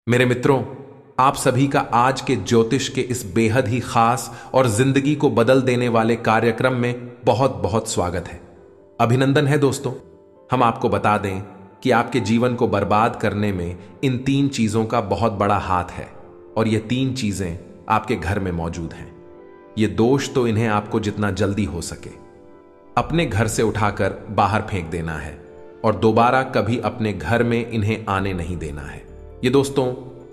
मेरे मित्रों, आप सभी का आज के ज्योतिष के इस बेहद ही खास और जिंदगी को बदल देने वाले कार्यक्रम में बहुत बहुत स्वागत है। अभिनंदन है दोस्तों। हम आपको बता दें कि आपके जीवन को बर्बाद करने में इन तीन चीजों का बहुत बड़ा हाथ है और ये तीन चीजें आपके घर में मौजूद हैं। ये दोष तो इन्हें आपको जितना जल्दी हो सके अपने घर से उठाकर बाहर फेंक देना है और दोबारा कभी अपने घर में इन्हें आने नहीं देना है। ये दोस्तों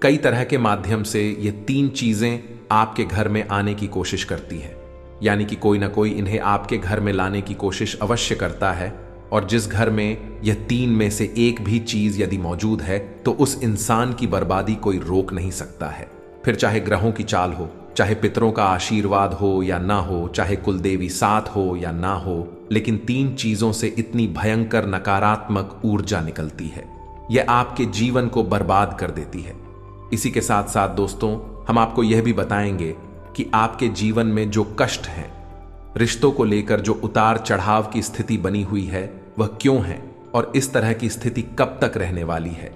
कई तरह के माध्यम से ये तीन चीजें आपके घर में आने की कोशिश करती है, यानी कि कोई ना कोई इन्हें आपके घर में लाने की कोशिश अवश्य करता है। और जिस घर में यह तीन में से एक भी चीज यदि मौजूद है तो उस इंसान की बर्बादी कोई रोक नहीं सकता है। फिर चाहे ग्रहों की चाल हो, चाहे पितरों का आशीर्वाद हो या ना हो, चाहे कुलदेवी साथ हो या ना हो, लेकिन तीन चीजों से इतनी भयंकर नकारात्मक ऊर्जा निकलती है, यह आपके जीवन को बर्बाद कर देती है। इसी के साथ साथ दोस्तों हम आपको यह भी बताएंगे कि आपके जीवन में जो कष्ट हैं, रिश्तों को लेकर जो उतार चढ़ाव की स्थिति बनी हुई है वह क्यों है और इस तरह की स्थिति कब तक रहने वाली है।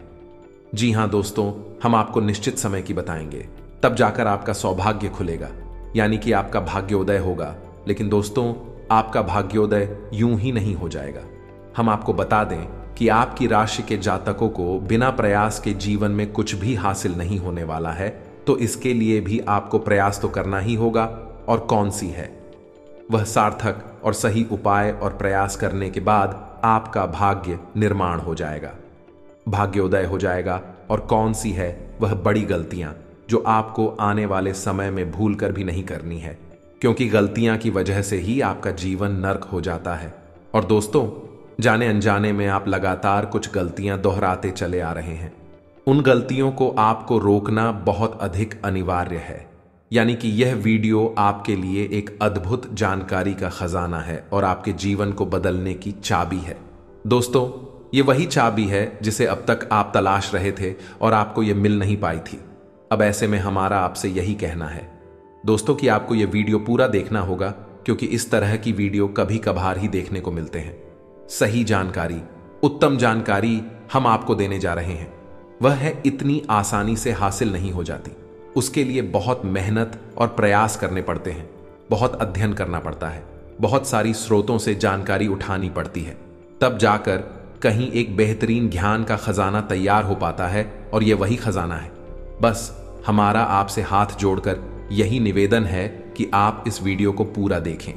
जी हां दोस्तों, हम आपको निश्चित समय की बताएंगे, तब जाकर आपका सौभाग्य खुलेगा, यानी कि आपका भाग्योदय होगा। लेकिन दोस्तों आपका भाग्योदय यूं ही नहीं हो जाएगा। हम आपको बता दें कि आपकी राशि के जातकों को बिना प्रयास के जीवन में कुछ भी हासिल नहीं होने वाला है, तो इसके लिए भी आपको प्रयास तो करना ही होगा। और कौन सी है वह सार्थक और सही उपाय और प्रयास करने के बाद आपका भाग्य निर्माण हो जाएगा, भाग्योदय हो जाएगा। और कौन सी है वह बड़ी गलतियां जो आपको आने वाले समय में भूल कर भी नहीं करनी है, क्योंकि गलतियां की वजह से ही आपका जीवन नर्क हो जाता है। और दोस्तों जाने अनजाने में आप लगातार कुछ गलतियां दोहराते चले आ रहे हैं। उन गलतियों को आपको रोकना बहुत अधिक अनिवार्य है, यानी कि यह वीडियो आपके लिए एक अद्भुत जानकारी का खजाना है और आपके जीवन को बदलने की चाबी है। दोस्तों ये वही चाबी है जिसे अब तक आप तलाश रहे थे और आपको यह मिल नहीं पाई थी। अब ऐसे में हमारा आपसे यही कहना है दोस्तों कि आपको यह वीडियो पूरा देखना होगा, क्योंकि इस तरह की वीडियो कभी कभार ही देखने को मिलते हैं। सही जानकारी, उत्तम जानकारी हम आपको देने जा रहे हैं। वह है इतनी आसानी से हासिल नहीं हो जाती, उसके लिए बहुत मेहनत और प्रयास करने पड़ते हैं, बहुत अध्ययन करना पड़ता है, बहुत सारी स्रोतों से जानकारी उठानी पड़ती है, तब जाकर कहीं एक बेहतरीन ज्ञान का खजाना तैयार हो पाता है। और यह वही खजाना है। बस हमारा आपसे हाथ जोड़कर यही निवेदन है कि आप इस वीडियो को पूरा देखें।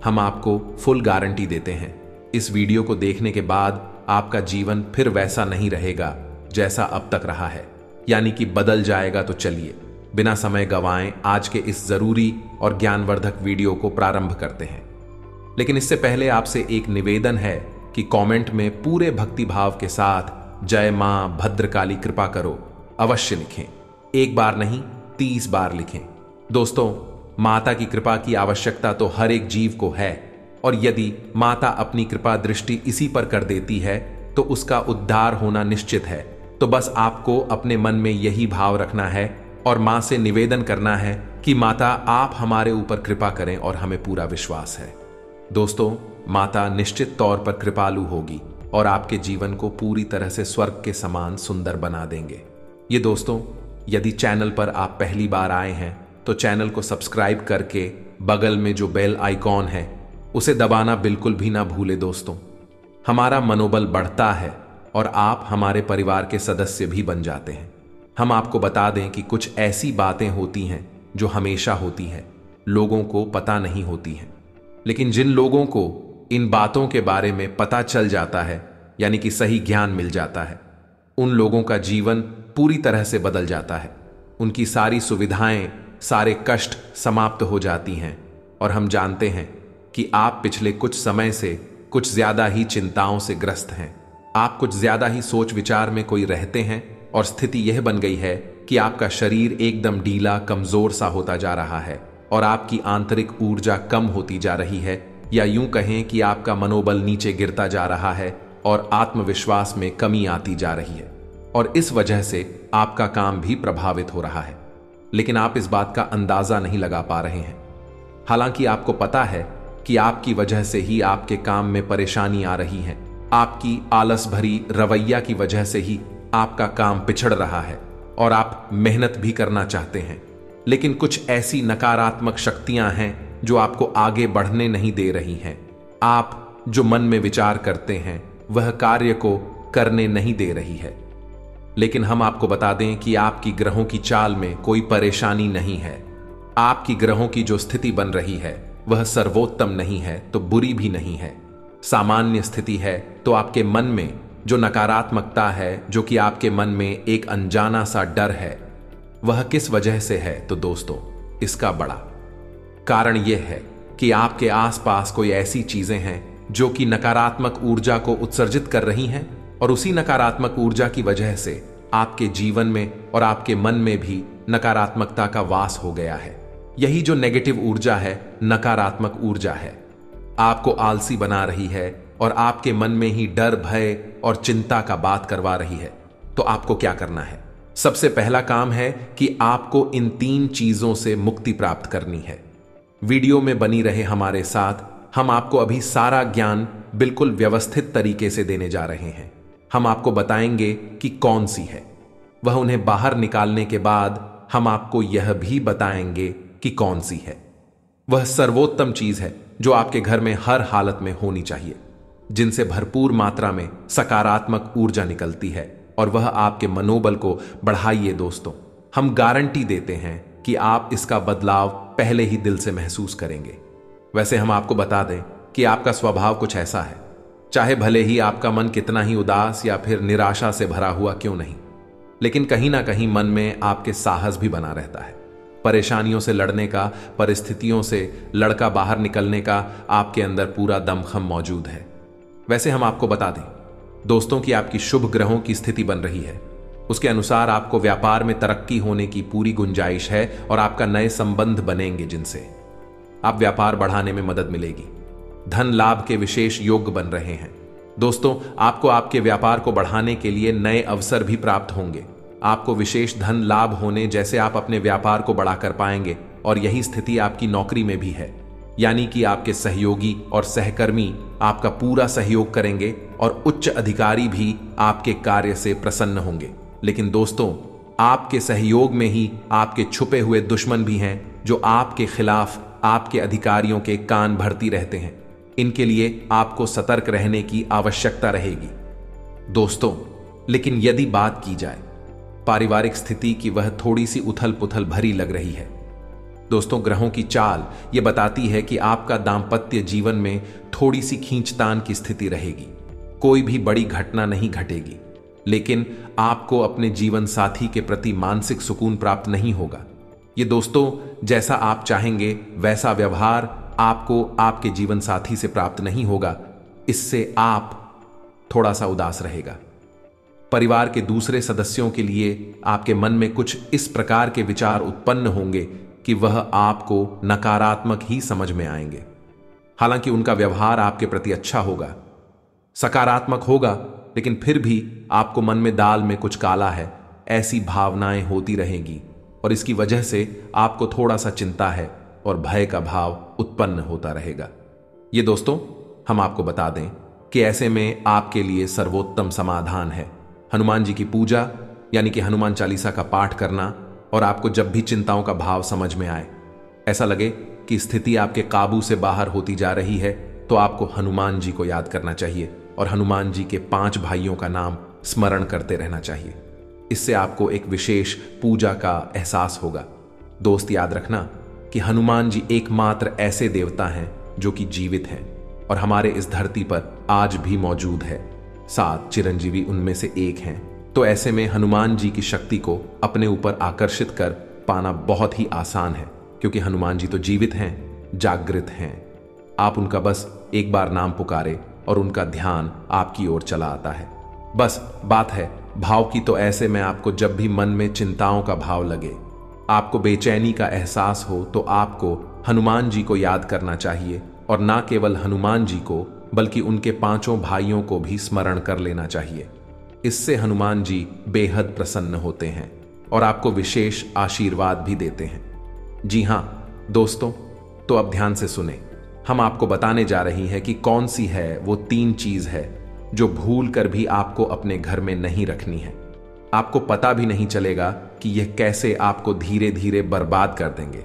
हम आपको फुल गारंटी देते हैं, इस वीडियो को देखने के बाद आपका जीवन फिर वैसा नहीं रहेगा जैसा अब तक रहा है, यानी कि बदल जाएगा। तो चलिए बिना समय गंवाएं आज के इस जरूरी और ज्ञानवर्धक वीडियो को प्रारंभ करते हैं। लेकिन इससे पहले आपसे एक निवेदन है कि कमेंट में पूरे भक्तिभाव के साथ जय मां भद्रकाली कृपा करो अवश्य लिखें। एक बार नहीं 30 बार लिखें। दोस्तों माता की कृपा की आवश्यकता तो हर एक जीव को है, और यदि माता अपनी कृपा दृष्टि इसी पर कर देती है तो उसका उद्धार होना निश्चित है। तो बस आपको अपने मन में यही भाव रखना है और मां से निवेदन करना है कि माता आप हमारे ऊपर कृपा करें, और हमें पूरा विश्वास है दोस्तों माता निश्चित तौर पर कृपालु होगी और आपके जीवन को पूरी तरह से स्वर्ग के समान सुंदर बना देंगे। ये दोस्तों यदि चैनल पर आप पहली बार आए हैं तो चैनल को सब्सक्राइब करके बगल में जो बेल आइकॉन है उसे दबाना बिल्कुल भी ना भूले। दोस्तों हमारा मनोबल बढ़ता है और आप हमारे परिवार के सदस्य भी बन जाते हैं। हम आपको बता दें कि कुछ ऐसी बातें होती हैं जो हमेशा होती हैं, लोगों को पता नहीं होती हैं, लेकिन जिन लोगों को इन बातों के बारे में पता चल जाता है, यानी कि सही ज्ञान मिल जाता है, उन लोगों का जीवन पूरी तरह से बदल जाता है। उनकी सारी सुविधाएं, सारे कष्ट समाप्त हो जाती हैं। और हम जानते हैं कि आप पिछले कुछ समय से कुछ ज्यादा ही चिंताओं से ग्रस्त हैं। आप कुछ ज्यादा ही सोच विचार में कोई रहते हैं और स्थिति यह बन गई है कि आपका शरीर एकदम ढीला कमजोर सा होता जा रहा है और आपकी आंतरिक ऊर्जा कम होती जा रही है, या यूं कहें कि आपका मनोबल नीचे गिरता जा रहा है और आत्मविश्वास में कमी आती जा रही है, और इस वजह से आपका काम भी प्रभावित हो रहा है। लेकिन आप इस बात का अंदाजा नहीं लगा पा रहे हैं। हालांकि आपको पता है कि आपकी वजह से ही आपके काम में परेशानी आ रही है, आपकी आलस भरी रवैया की वजह से ही आपका काम पिछड़ रहा है, और आप मेहनत भी करना चाहते हैं, लेकिन कुछ ऐसी नकारात्मक शक्तियां हैं जो आपको आगे बढ़ने नहीं दे रही हैं। आप जो मन में विचार करते हैं वह कार्य को करने नहीं दे रही है। लेकिन हम आपको बता दें कि आपकी ग्रहों की चाल में कोई परेशानी नहीं है। आपकी ग्रहों की जो स्थिति बन रही है वह सर्वोत्तम नहीं है तो बुरी भी नहीं है, सामान्य स्थिति है। तो आपके मन में जो नकारात्मकता है, जो कि आपके मन में एक अनजाना सा डर है, वह किस वजह से है? तो दोस्तों, इसका बड़ा कारण यह है कि आपके आसपास कोई ऐसी चीजें हैं जो कि नकारात्मक ऊर्जा को उत्सर्जित कर रही हैं, और उसी नकारात्मक ऊर्जा की वजह से आपके जीवन में और आपके मन में भी नकारात्मकता का वास हो गया है। यही जो नेगेटिव ऊर्जा है, नकारात्मक ऊर्जा है, आपको आलसी बना रही है और आपके मन में ही डर, भय और चिंता का बात करवा रही है। तो आपको क्या करना है? सबसे पहला काम है कि आपको इन 3 चीजों से मुक्ति प्राप्त करनी है। वीडियो में बनी रहे हमारे साथ, हम आपको अभी सारा ज्ञान बिल्कुल व्यवस्थित तरीके से देने जा रहे हैं। हम आपको बताएंगे कि कौन सी है, वह उन्हें बाहर निकालने के बाद हम आपको यह भी बताएंगे कि कौन सी है वह सर्वोत्तम चीज है जो आपके घर में हर हालत में होनी चाहिए, जिनसे भरपूर मात्रा में सकारात्मक ऊर्जा निकलती है और वह आपके मनोबल को बढ़ाइए। दोस्तों, हम गारंटी देते हैं कि आप इसका बदलाव पहले ही दिल से महसूस करेंगे। वैसे हम आपको बता दें कि आपका स्वभाव कुछ ऐसा है, चाहे भले ही आपका मन कितना ही उदास या फिर निराशा से भरा हुआ क्यों नहीं, लेकिन कहीं ना कहीं मन में आपके साहस भी बना रहता है। परेशानियों से लड़ने का, परिस्थितियों से लड़का बाहर निकलने का आपके अंदर पूरा दमखम मौजूद है। वैसे हम आपको बता दें दोस्तों कि आपकी शुभ ग्रहों की स्थिति बन रही है, उसके अनुसार आपको व्यापार में तरक्की होने की पूरी गुंजाइश है और आपका नए संबंध बनेंगे जिनसे आप व्यापार बढ़ाने में मदद मिलेगी। धन लाभ के विशेष योग बन रहे हैं। दोस्तों, आपको आपके व्यापार को बढ़ाने के लिए नए अवसर भी प्राप्त होंगे। आपको विशेष धन लाभ होने जैसे आप अपने व्यापार को बढ़ा कर पाएंगे, और यही स्थिति आपकी नौकरी में भी है, यानी कि आपके सहयोगी और सहकर्मी आपका पूरा सहयोग करेंगे और उच्च अधिकारी भी आपके कार्य से प्रसन्न होंगे। लेकिन दोस्तों, आपके सहयोग में ही आपके छुपे हुए दुश्मन भी हैं जो आपके खिलाफ आपके अधिकारियों के कान भरती रहते हैं। इनके लिए आपको सतर्क रहने की आवश्यकता रहेगी। दोस्तों, लेकिन यदि बात की जाए पारिवारिक स्थिति की, वह थोड़ी सी उथल पुथल भरी लग रही है। दोस्तों, ग्रहों की चाल यह बताती है कि आपका दांपत्य जीवन में थोड़ी सी खींचतान की स्थिति रहेगी। कोई भी बड़ी घटना नहीं घटेगी, लेकिन आपको अपने जीवन साथी के प्रति मानसिक सुकून प्राप्त नहीं होगा। ये दोस्तों, जैसा आप चाहेंगे वैसा व्यवहार आपको आपके जीवन साथी से प्राप्त नहीं होगा। इससे आप थोड़ा सा उदास रहेगा। परिवार के दूसरे सदस्यों के लिए आपके मन में कुछ इस प्रकार के विचार उत्पन्न होंगे कि वह आपको नकारात्मक ही समझ में आएंगे। हालांकि उनका व्यवहार आपके प्रति अच्छा होगा, सकारात्मक होगा, लेकिन फिर भी आपको मन में दाल में कुछ काला है, ऐसी भावनाएं होती रहेंगी और इसकी वजह से आपको थोड़ा सा चिंता है और भय का भाव उत्पन्न होता रहेगा। ये दोस्तों, हम आपको बता दें कि ऐसे में आपके लिए सर्वोत्तम समाधान है हनुमान जी की पूजा, यानी कि हनुमान चालीसा का पाठ करना। और आपको जब भी चिंताओं का भाव समझ में आए, ऐसा लगे कि स्थिति आपके काबू से बाहर होती जा रही है, तो आपको हनुमान जी को याद करना चाहिए और हनुमान जी के 5 भाइयों का नाम स्मरण करते रहना चाहिए। इससे आपको एक विशेष पूजा का एहसास होगा। दोस्त, याद रखना कि हनुमान जी एकमात्र ऐसे देवता हैं जो कि जीवित हैं और हमारे इस धरती पर आज भी मौजूद है। 7 चिरंजीवी उनमें से एक हैं। तो ऐसे में हनुमान जी की शक्ति को अपने ऊपर आकर्षित कर पाना बहुत ही आसान है, क्योंकि हनुमान जी तो जीवित हैं, जागृत हैं। आप उनका बस एक बार नाम पुकारे और उनका ध्यान आपकी ओर चला आता है। बस बात है भाव की। तो ऐसे में आपको जब भी मन में चिंताओं का भाव लगे, आपको बेचैनी का एहसास हो, तो आपको हनुमान जी को याद करना चाहिए और ना केवल हनुमान जी को बल्कि उनके 5 भाइयों को भी स्मरण कर लेना चाहिए। इससे हनुमान जी बेहद प्रसन्न होते हैं और आपको विशेष आशीर्वाद भी देते हैं। जी हां दोस्तों, तो अब ध्यान से सुने। हम आपको बताने जा रही है कि कौन सी है वो 3 चीज है जो भूल कर भी आपको अपने घर में नहीं रखनी है। आपको पता भी नहीं चलेगा कि यह कैसे आपको धीरे धीरे बर्बाद कर देंगे।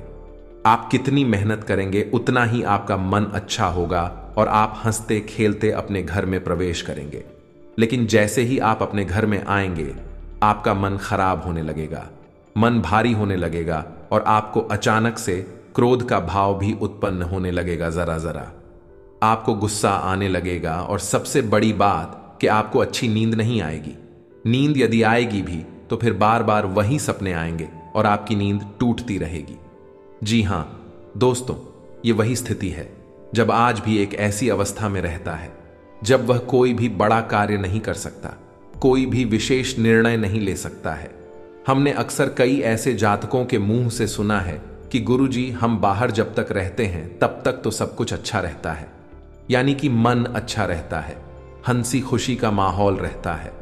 आप कितनी मेहनत करेंगे उतना ही आपका मन अच्छा होगा और आप हंसते खेलते अपने घर में प्रवेश करेंगे। लेकिन जैसे ही आप अपने घर में आएंगे, आपका मन खराब होने लगेगा, मन भारी होने लगेगा और आपको अचानक से क्रोध का भाव भी उत्पन्न होने लगेगा। जरा जरा आपको गुस्सा आने लगेगा और सबसे बड़ी बात कि आपको अच्छी नींद नहीं आएगी। नींद यदि आएगी भी तो फिर बार बार वही सपने आएंगे और आपकी नींद टूटती रहेगी। जी हां दोस्तों, ये वही स्थिति है जब आज भी एक ऐसी अवस्था में रहता है जब वह कोई भी बड़ा कार्य नहीं कर सकता, कोई भी विशेष निर्णय नहीं ले सकता है। हमने अक्सर कई ऐसे जातकों के मुंह से सुना है कि गुरुजी, हम बाहर जब तक रहते हैं तब तक तो सब कुछ अच्छा रहता है, यानी कि मन अच्छा रहता है, हंसी खुशी का माहौल रहता है।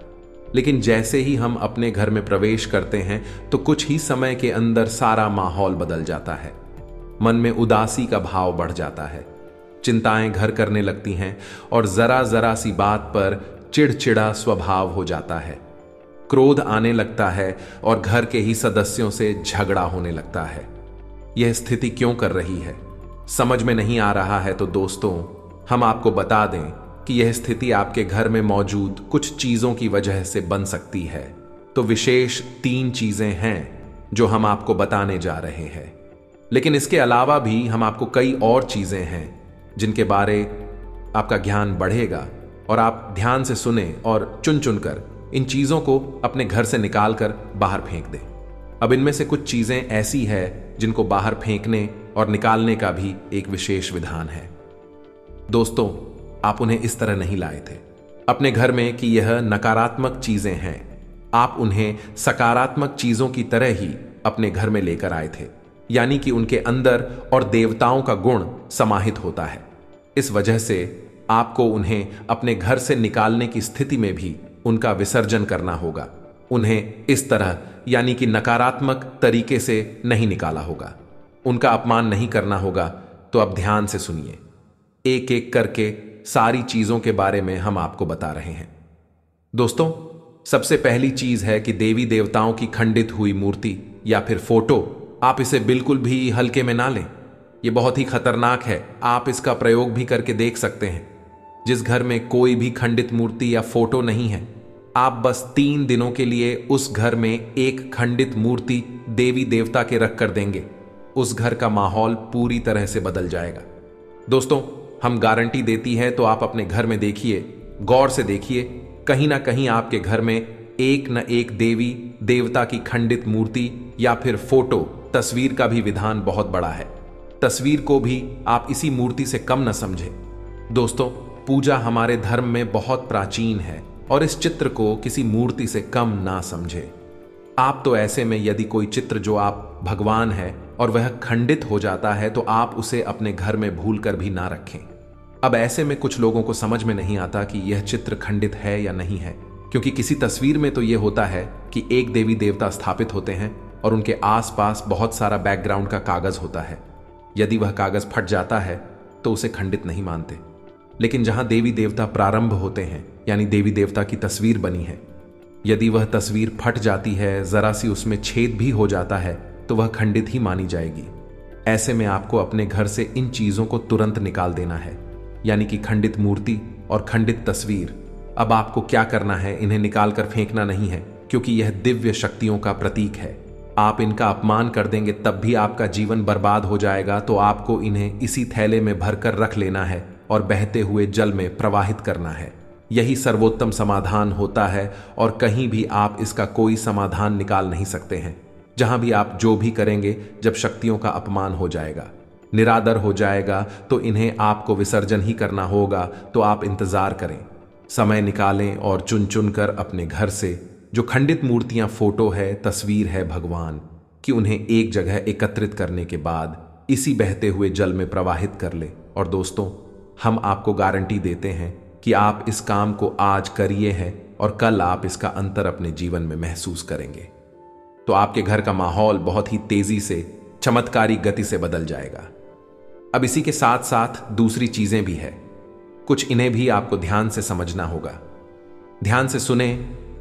लेकिन जैसे ही हम अपने घर में प्रवेश करते हैं तो कुछ ही समय के अंदर सारा माहौल बदल जाता है। मन में उदासी का भाव बढ़ जाता है, चिंताएं घर करने लगती हैं और जरा जरा सी बात पर चिड़चिड़ा स्वभाव हो जाता है। क्रोध आने लगता है और घर के ही सदस्यों से झगड़ा होने लगता है। यह स्थिति क्यों कर रही है, समझ में नहीं आ रहा है तो दोस्तों, हम आपको बता दें कि यह स्थिति आपके घर में मौजूद कुछ चीजों की वजह से बन सकती है। तो विशेष 3 चीजें हैं जो हम आपको बताने जा रहे हैं। लेकिन इसके अलावा भी हम आपको कई और चीजें हैं जिनके बारे आपका ज्ञान बढ़ेगा और आप ध्यान से सुने और चुन चुनकर इन चीजों को अपने घर से निकाल कर बाहर फेंक दें। अब इनमें से कुछ चीजें ऐसी है जिनको बाहर फेंकने और निकालने का भी एक विशेष विधान है। दोस्तों, आप उन्हें इस तरह नहीं लाए थे अपने घर में कि यह नकारात्मक चीजें हैं। आप उन्हें सकारात्मक चीजों की तरह ही अपने घर में लेकर आए थे, यानी कि उनके अंदर और देवताओं का गुण समाहित होता है। इस वजह से आपको उन्हें अपने घर से निकालने की स्थिति में भी उनका विसर्जन करना होगा। उन्हें इस तरह यानी कि नकारात्मक तरीके से नहीं निकाला होगा, उनका अपमान नहीं करना होगा। तो अब ध्यान से सुनिए, एक एक करके सारी चीजों के बारे में हम आपको बता रहे हैं। दोस्तों, सबसे पहली चीज है कि देवी देवताओं की खंडित हुई मूर्ति या फिर फोटो, आप इसे बिल्कुल भी हल्के में ना लें। यह बहुत ही खतरनाक है। आप इसका प्रयोग भी करके देख सकते हैं। जिस घर में कोई भी खंडित मूर्ति या फोटो नहीं है, आप बस 3 दिनों के लिए उस घर में एक खंडित मूर्ति देवी देवता के रख कर देंगे, उस घर का माहौल पूरी तरह से बदल जाएगा। दोस्तों, हम गारंटी देती है, तो आप अपने घर में देखिए, गौर से देखिए, कहीं ना कहीं आपके घर में एक न एक देवी देवता की खंडित मूर्ति या फिर फोटो, तस्वीर का भी विधान बहुत बड़ा है। तस्वीर को भी आप इसी मूर्ति से कम न समझे। दोस्तों, पूजा हमारे धर्म में बहुत प्राचीन है और इस चित्र को किसी मूर्ति से कम ना समझे। आप तो ऐसे में यदि कोई चित्र जो आप भगवान है और वह खंडित हो जाता है तो आप उसे अपने घर में भूल कर भी ना रखें। अब ऐसे में कुछ लोगों को समझ में नहीं आता कि यह चित्र खंडित है या नहीं है, क्योंकि किसी तस्वीर में तो यह होता है कि एक देवी देवता स्थापित होते हैं और उनके आसपास बहुत सारा बैकग्राउंड का कागज होता है। यदि वह कागज फट जाता है तो उसे खंडित नहीं मानते। लेकिन जहां देवी देवता प्रारंभ होते हैं, यानी देवी देवता की तस्वीर बनी है, यदि वह तस्वीर फट जाती है, जरा सी उसमें छेद भी हो जाता है, तो वह खंडित ही मानी जाएगी। ऐसे में आपको अपने घर से इन चीजों को तुरंत निकाल देना है, यानी कि खंडित मूर्ति और खंडित तस्वीर। अब आपको क्या करना है, इन्हें निकाल कर फेंकना नहीं है, क्योंकि यह दिव्य शक्तियों का प्रतीक है। आप इनका अपमान कर देंगे तब भी आपका जीवन बर्बाद हो जाएगा। तो आपको इन्हें इसी थैले में भरकर रख लेना है और बहते हुए जल में प्रवाहित करना है। यही सर्वोत्तम समाधान होता है और कहीं भी आप इसका कोई समाधान निकाल नहीं सकते हैं। जहां भी आप जो भी करेंगे, जब शक्तियों का अपमान हो जाएगा, निरादर हो जाएगा, तो इन्हें आपको विसर्जन ही करना होगा। तो आप इंतजार करें, समय निकालें और चुन चुन कर अपने घर से जो खंडित मूर्तियां, फोटो है, तस्वीर है भगवान कि उन्हें एक जगह एकत्रित करने के बाद इसी बहते हुए जल में प्रवाहित कर ले। और दोस्तों, हम आपको गारंटी देते हैं कि आप इस काम को आज करिए हैं और कल आप इसका अंतर अपने जीवन में महसूस करेंगे। तो आपके घर का माहौल बहुत ही तेजी से, चमत्कारी गति से बदल जाएगा। अब इसी के साथ साथ दूसरी चीजें भी है, कुछ इन्हें भी आपको ध्यान से समझना होगा। ध्यान से सुने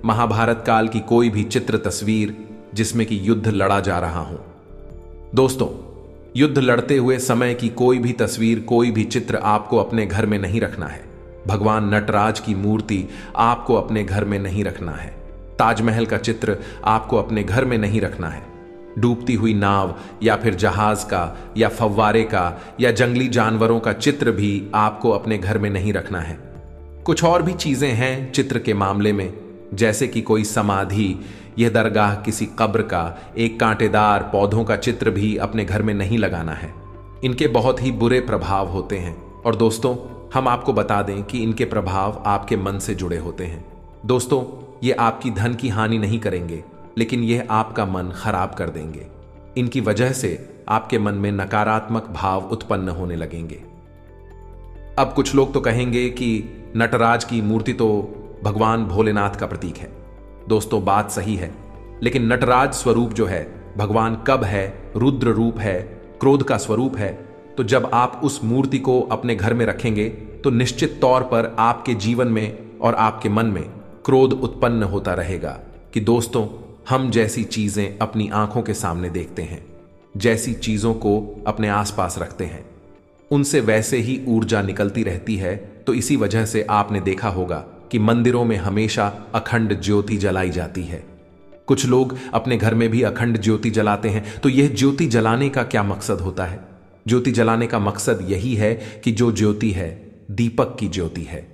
महाभारत काल की कोई भी चित्र तस्वीर जिसमें कि युद्ध लड़ा जा रहा हो। दोस्तों, युद्ध लड़ते हुए समय की कोई भी तस्वीर, कोई भी चित्र आपको अपने घर में नहीं रखना है। भगवान नटराज की मूर्ति आपको अपने घर में नहीं रखना है। ताजमहल का चित्र आपको अपने घर में नहीं रखना है। डूबती हुई नाव या फिर जहाज का या फव्वारे का या जंगली जानवरों का चित्र भी आपको अपने घर में नहीं रखना है। कुछ और भी चीजें हैं चित्र के मामले में, जैसे कि कोई समाधि, यह दरगाह, किसी कब्र का, एक कांटेदार पौधों का चित्र भी अपने घर में नहीं लगाना है। इनके बहुत ही बुरे प्रभाव होते हैं और दोस्तों, हम आपको बता दें कि इनके प्रभाव आपके मन से जुड़े होते हैं। दोस्तों, ये आपकी धन की हानि नहीं करेंगे, लेकिन यह आपका मन खराब कर देंगे। इनकी वजह से आपके मन में नकारात्मक भाव उत्पन्न होने लगेंगे। अब कुछ लोग तो कहेंगे कि नटराज की मूर्ति तो भगवान भोलेनाथ का प्रतीक है। दोस्तों, बात सही है, लेकिन नटराज स्वरूप जो है, भगवान कब है, रुद्र रूप है, क्रोध का स्वरूप है। तो जब आप उस मूर्ति को अपने घर में रखेंगे तो निश्चित तौर पर आपके जीवन में और आपके मन में क्रोध उत्पन्न होता रहेगा कि दोस्तों, हम जैसी चीजें अपनी आंखों के सामने देखते हैं, जैसी चीजों को अपने आसपास रखते हैं, उनसे वैसे ही ऊर्जा निकलती रहती है। तो इसी वजह से आपने देखा होगा कि मंदिरों में हमेशा अखंड ज्योति जलाई जाती है। कुछ लोग अपने घर में भी अखंड ज्योति जलाते हैं। तो यह ज्योति जलाने का क्या मकसद होता है? ज्योति जलाने का मकसद यही है कि जो ज्योति है, दीपक की ज्योति है,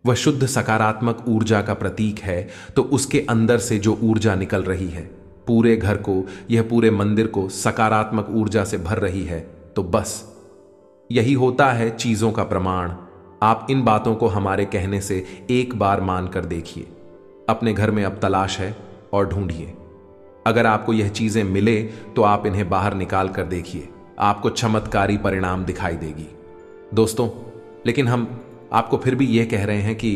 वह शुद्ध सकारात्मक ऊर्जा का प्रतीक है। तो उसके अंदर से जो ऊर्जा निकल रही है, पूरे घर को, यह पूरे मंदिर को सकारात्मक ऊर्जा से भर रही है। तो बस यही होता है चीजों का प्रमाण। आप इन बातों को हमारे कहने से एक बार मानकर देखिए। अपने घर में अब तलाश है और ढूंढिए। अगर आपको यह चीजें मिले तो आप इन्हें बाहर निकाल कर देखिए, आपको चमत्कारी परिणाम दिखाई देगी। दोस्तों, लेकिन हम आपको फिर भी यह कह रहे हैं कि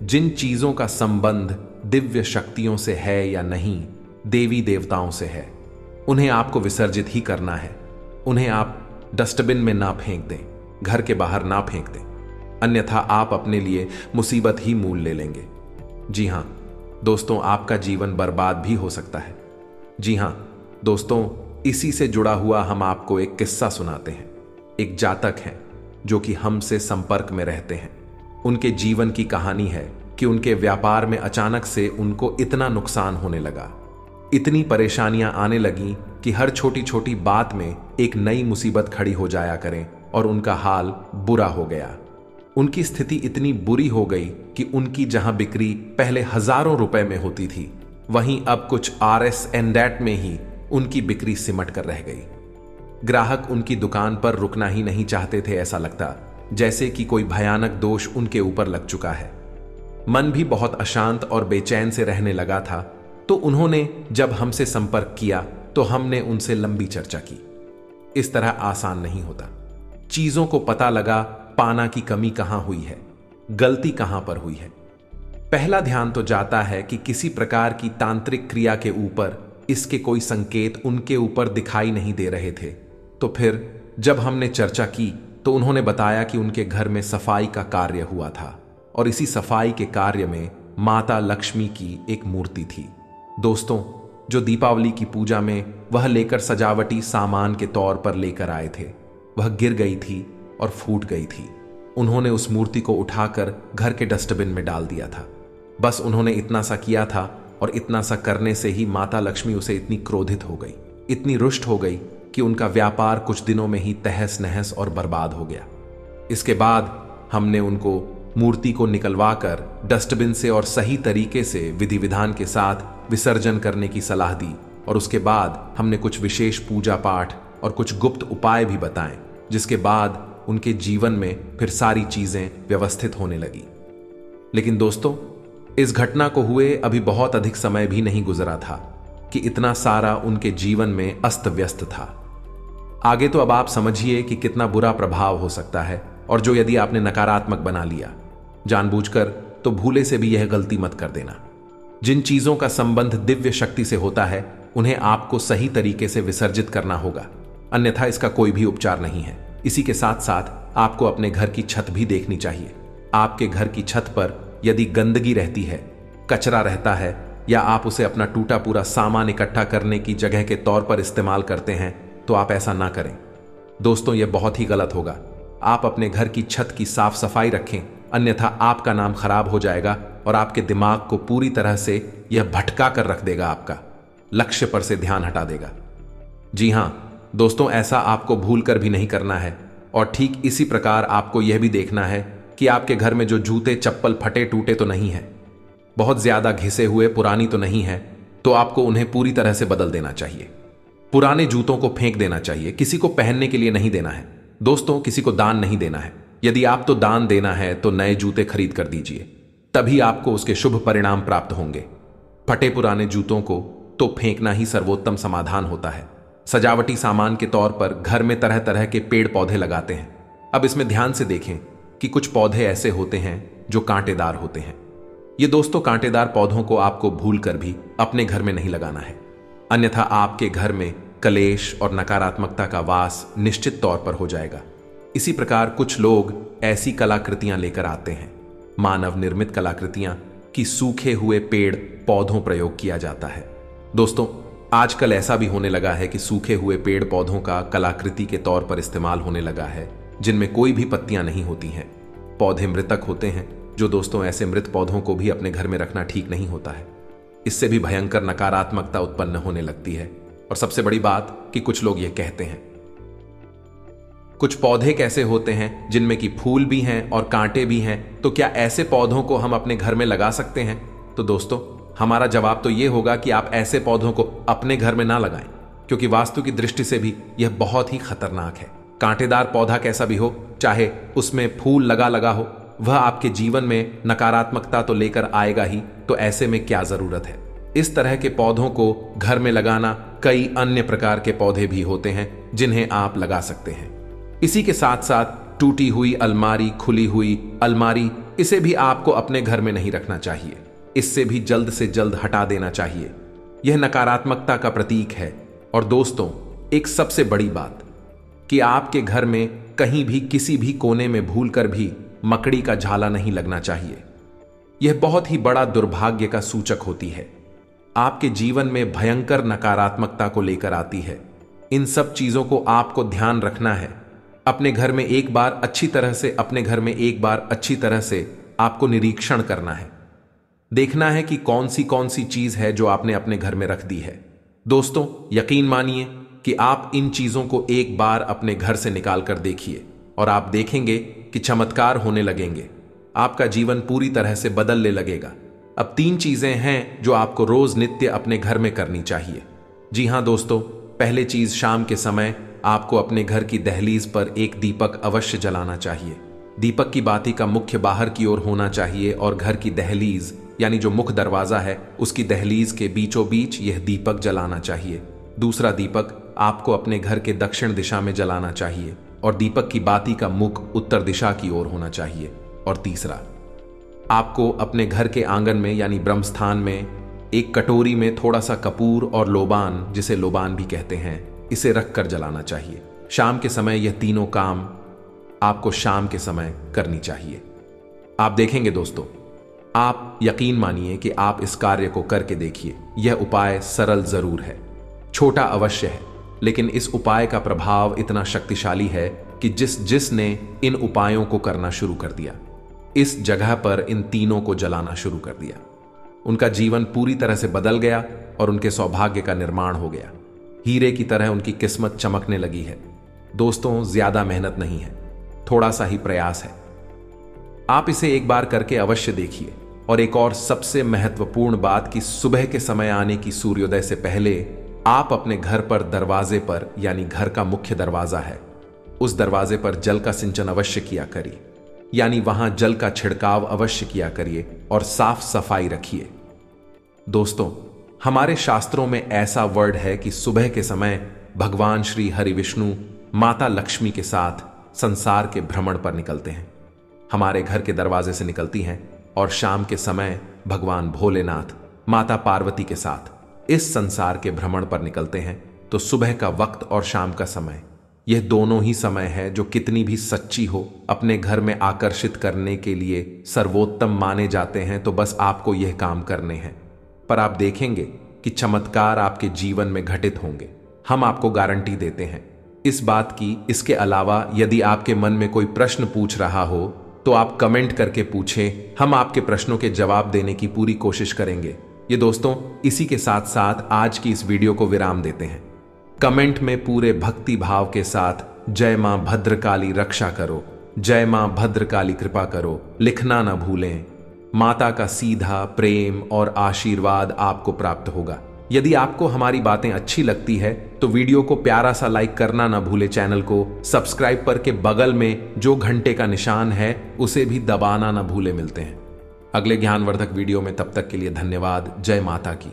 जिन चीजों का संबंध दिव्य शक्तियों से है या नहीं, देवी देवताओं से है, उन्हें आपको विसर्जित ही करना है। उन्हें आप डस्टबिन में ना फेंक दें, घर के बाहर ना फेंक दें, अन्यथा आप अपने लिए मुसीबत ही मूल ले लेंगे। जी हां दोस्तों, आपका जीवन बर्बाद भी हो सकता है। जी हां दोस्तों, इसी से जुड़ा हुआ हम आपको एक किस्सा सुनाते हैं। एक जातक हैं जो कि हमसे संपर्क में रहते हैं। उनके जीवन की कहानी है कि उनके व्यापार में अचानक से उनको इतना नुकसान होने लगा, इतनी परेशानियां आने लगी कि हर छोटी छोटी बात में एक नई मुसीबत खड़ी हो जाया करें और उनका हाल बुरा हो गया। उनकी स्थिति इतनी बुरी हो गई कि उनकी जहां बिक्री पहले हजारों रुपए में होती थी, वहीं अब कुछ RS and that में ही उनकी बिक्री सिमट कर रह गई। ग्राहक उनकी दुकान पर रुकना ही नहीं चाहते थे। ऐसा लगता जैसे कि कोई भयानक दोष उनके ऊपर लग चुका है। मन भी बहुत अशांत और बेचैन से रहने लगा था। तो उन्होंने जब हमसे संपर्क किया तो हमने उनसे लंबी चर्चा की। इस तरह आसान नहीं होता। चीजों को पता लगा पाना की कमी कहां हुई है, गलती कहां पर हुई है। पहला ध्यान तो जाता है कि किसी प्रकार की तांत्रिक क्रिया के ऊपर इसके कोई संकेत उनके ऊपर दिखाई नहीं दे रहे थे। तो फिर जब हमने चर्चा की तो उन्होंने बताया कि उनके घर में सफाई का कार्य हुआ था और इसी सफाई के कार्य में माता लक्ष्मी की एक मूर्ति थी। दोस्तों, जो दीपावली की पूजा में वह लेकर सजावटी सामान के तौर पर लेकर आए थे, वह गिर गई थी और फूट गई थी। उन्होंने उस मूर्ति को उठाकर घर के डस्टबिन में डाल दिया था। बस उन्होंने इतना सा किया था और इतना सा करने से ही माता लक्ष्मी उसे इतनी क्रोधित हो गई, इतनी रुष्ट हो गई कि उनका व्यापार कुछ दिनों में ही तहस नहस और बर्बाद हो गया। इसके बाद हमने उनको मूर्ति को निकलवा कर डस्टबिन से और सही तरीके से विधि विधान के साथ विसर्जन करने की सलाह दी और उसके बाद हमने कुछ विशेष पूजा पाठ और कुछ गुप्त उपाय भी बताएं, जिसके बाद उनके जीवन में फिर सारी चीजें व्यवस्थित होने लगी। लेकिन दोस्तों, इस घटना को हुए अभी बहुत अधिक समय भी नहीं गुजरा था कि इतना सारा उनके जीवन में अस्त व्यस्त था। आगे तो अब आप समझिए कि कितना बुरा प्रभाव हो सकता है, और जो यदि आपने नकारात्मक बना लिया जानबूझकर, तो भूले से भी यह गलती मत कर देना। जिन चीजों का संबंध दिव्य शक्ति से होता है, उन्हें आपको सही तरीके से विसर्जित करना होगा, अन्यथा इसका कोई भी उपचार नहीं है। इसी के साथ साथ आपको अपने घर की छत भी देखनी चाहिए। आपके घर की छत पर यदि गंदगी रहती है, कचरा रहता है, या आप उसे अपना टूटा पूरा सामान इकट्ठा करने की जगह के तौर पर इस्तेमाल करते हैं तो आप ऐसा ना करें। दोस्तों, यह बहुत ही गलत होगा। आप अपने घर की छत की साफ सफाई रखें, अन्यथा आपका नाम खराब हो जाएगा और आपके दिमाग को पूरी तरह से यह भटका कर रख देगा, आपका लक्ष्य पर से ध्यान हटा देगा। जी हां दोस्तों, ऐसा आपको भूल कर भी नहीं करना है। और ठीक इसी प्रकार आपको यह भी देखना है कि आपके घर में जो जूते चप्पल फटे टूटे तो नहीं है, बहुत ज्यादा घिसे हुए पुरानी तो नहीं है, तो आपको उन्हें पूरी तरह से बदल देना चाहिए। पुराने जूतों को फेंक देना चाहिए, किसी को पहनने के लिए नहीं देना है। दोस्तों, किसी को दान नहीं देना है। यदि आप तो दान देना है तो नए जूते खरीद कर दीजिए, तभी आपको उसके शुभ परिणाम प्राप्त होंगे। फटे पुराने जूतों को तो फेंकना ही सर्वोत्तम समाधान होता है। सजावटी सामान के तौर पर घर में तरह तरह के पेड़ पौधे लगाते हैं। अब इसमें ध्यान से देखें कि कुछ पौधे ऐसे होते हैं जो कांटेदार होते हैं। ये दोस्तों, कांटेदार पौधों को आपको भूल कर भी अपने घर में नहीं लगाना है, अन्यथा आपके घर में कलेश और नकारात्मकता का वास निश्चित तौर पर हो जाएगा। इसी प्रकार कुछ लोग ऐसी कलाकृतियां लेकर आते हैं, मानव निर्मित कलाकृतियां, कि सूखे हुए पेड़ पौधों प्रयोग किया जाता है। दोस्तों, आजकल ऐसा भी होने लगा है कि सूखे हुए पेड़ पौधों का कलाकृति के तौर पर इस्तेमाल होने लगा है, जिनमें कोई भी पत्तियां नहीं होती हैं। पौधे मृतक होते हैं, जो दोस्तों ऐसे मृत पौधों को भी अपने घर में रखना ठीक नहीं होता है। इससे भी भयंकर नकारात्मकता उत्पन्न होने लगती है। और सबसे बड़ी बात कि कुछ लोग ये कहते हैं, कुछ पौधे कैसे होते हैं जिनमें कि फूल भी हैं और कांटे भी हैं, तो क्या ऐसे पौधों को हम अपने घर में लगा सकते हैं? तो दोस्तों, हमारा जवाब तो यह होगा कि आप ऐसे पौधों को अपने घर में ना लगाएं, क्योंकि वास्तु की दृष्टि से भी यह बहुत ही खतरनाक है। कांटेदार पौधा कैसा भी हो, चाहे उसमें फूल लगा लगा हो, वह आपके जीवन में नकारात्मकता तो लेकर आएगा ही, तो ऐसे में क्या जरूरत है? इस तरह के पौधों को घर में लगाना, कई अन्य प्रकार के पौधे भी होते हैं जिन्हें आप लगा सकते हैं। इसी के साथ साथ टूटी हुई अलमारी, खुली हुई अलमारी, इसे भी आपको अपने घर में नहीं रखना चाहिए। इससे भी जल्द से जल्द हटा देना चाहिए। यह नकारात्मकता का प्रतीक है। और दोस्तों, एक सबसे बड़ी बात कि आपके घर में कहीं भी किसी भी कोने में भूलकर भी मकड़ी का झाला नहीं लगना चाहिए। यह बहुत ही बड़ा दुर्भाग्य का सूचक होती है, आपके जीवन में भयंकर नकारात्मकता को लेकर आती है। इन सब चीजों को आपको ध्यान रखना है। अपने घर में एक बार अच्छी तरह से आपको निरीक्षण करना है, देखना है कि कौन सी चीज है जो आपने अपने घर में रख दी है। दोस्तों, यकीन मानिए कि आप इन चीजों को एक बार अपने घर से निकाल कर देखिए और आप देखेंगे कि चमत्कार होने लगेंगे। आपका जीवन पूरी तरह से बदलने लगेगा। अब 3 चीजें हैं जो आपको रोज नित्य अपने घर में करनी चाहिए। जी हां दोस्तों, पहले चीज, शाम के समय आपको अपने घर की दहलीज पर एक दीपक अवश्य जलाना चाहिए। दीपक की बाती का मुख्य बाहर की ओर होना चाहिए और घर की दहलीज यानी जो मुख्य दरवाजा है उसकी दहलीज के बीचों बीच यह दीपक जलाना चाहिए। दूसरा दीपक आपको अपने घर के दक्षिण दिशा में जलाना चाहिए और दीपक की बाती का मुख उत्तर दिशा की ओर होना चाहिए। और तीसरा, आपको अपने घर के आंगन में यानी ब्रह्मस्थान में एक कटोरी में थोड़ा सा कपूर और लोबान, जिसे लोबान भी कहते हैं, इसे रखकर जलाना चाहिए। शाम के समय यह तीनों काम आपको शाम के समय करनी चाहिए। आप देखेंगे दोस्तों, आप यकीन मानिए कि आप इस कार्य को करके देखिए। यह उपाय सरल जरूर है, छोटा अवश्य है, लेकिन इस उपाय का प्रभाव इतना शक्तिशाली है कि जिसने इन उपायों को करना शुरू कर दिया, इस जगह पर इन तीनों को जलाना शुरू कर दिया, उनका जीवन पूरी तरह से बदल गया और उनके सौभाग्य का निर्माण हो गया। हीरे की तरह उनकी किस्मत चमकने लगी है। दोस्तों, ज्यादा मेहनत नहीं है, थोड़ा सा ही प्रयास है। आप इसे एक बार करके अवश्य देखिए। और एक और सबसे महत्वपूर्ण बात कि सुबह के समय आने की सूर्योदय से पहले आप अपने घर पर दरवाजे पर, यानी घर का मुख्य दरवाजा है, उस दरवाजे पर जल का सिंचन अवश्य किया करिए, यानी वहां जल का छिड़काव अवश्य किया करिए और साफ सफाई रखिए। दोस्तों, हमारे शास्त्रों में ऐसा वर्ड है कि सुबह के समय भगवान श्री हरि विष्णु माता लक्ष्मी के साथ संसार के भ्रमण पर निकलते हैं। हमारे घर के दरवाजे से निकलती हैं और शाम के समय भगवान भोलेनाथ माता पार्वती के साथ इस संसार के भ्रमण पर निकलते हैं। तो सुबह का वक्त और शाम का समय, यह दोनों ही समय है जो कितनी भी सच्ची हो, अपने घर में आकर्षित करने के लिए सर्वोत्तम माने जाते हैं। तो बस आपको यह काम करने हैं। पर आप देखेंगे कि चमत्कार आपके जीवन में घटित होंगे। हम आपको गारंटी देते हैं इस बात की। इसके अलावा यदि आपके मन में कोई प्रश्न पूछ रहा हो तो आप कमेंट करके पूछें, हम आपके प्रश्नों के जवाब देने की पूरी कोशिश करेंगे। ये दोस्तों, इसी के साथ साथ आज की इस वीडियो को विराम देते हैं। कमेंट में पूरे भक्ति भाव के साथ जय मां भद्रकाली रक्षा करो, जय मां भद्रकाली कृपा करो लिखना ना भूलें। माता का सीधा प्रेम और आशीर्वाद आपको प्राप्त होगा। यदि आपको हमारी बातें अच्छी लगती है तो वीडियो को प्यारा सा लाइक करना ना भूले, चैनल को सब्सक्राइब करके बगल में जो घंटे का निशान है उसे भी दबाना ना भूले। मिलते हैं अगले ज्ञानवर्धक वीडियो में, तब तक के लिए धन्यवाद। जय माता की।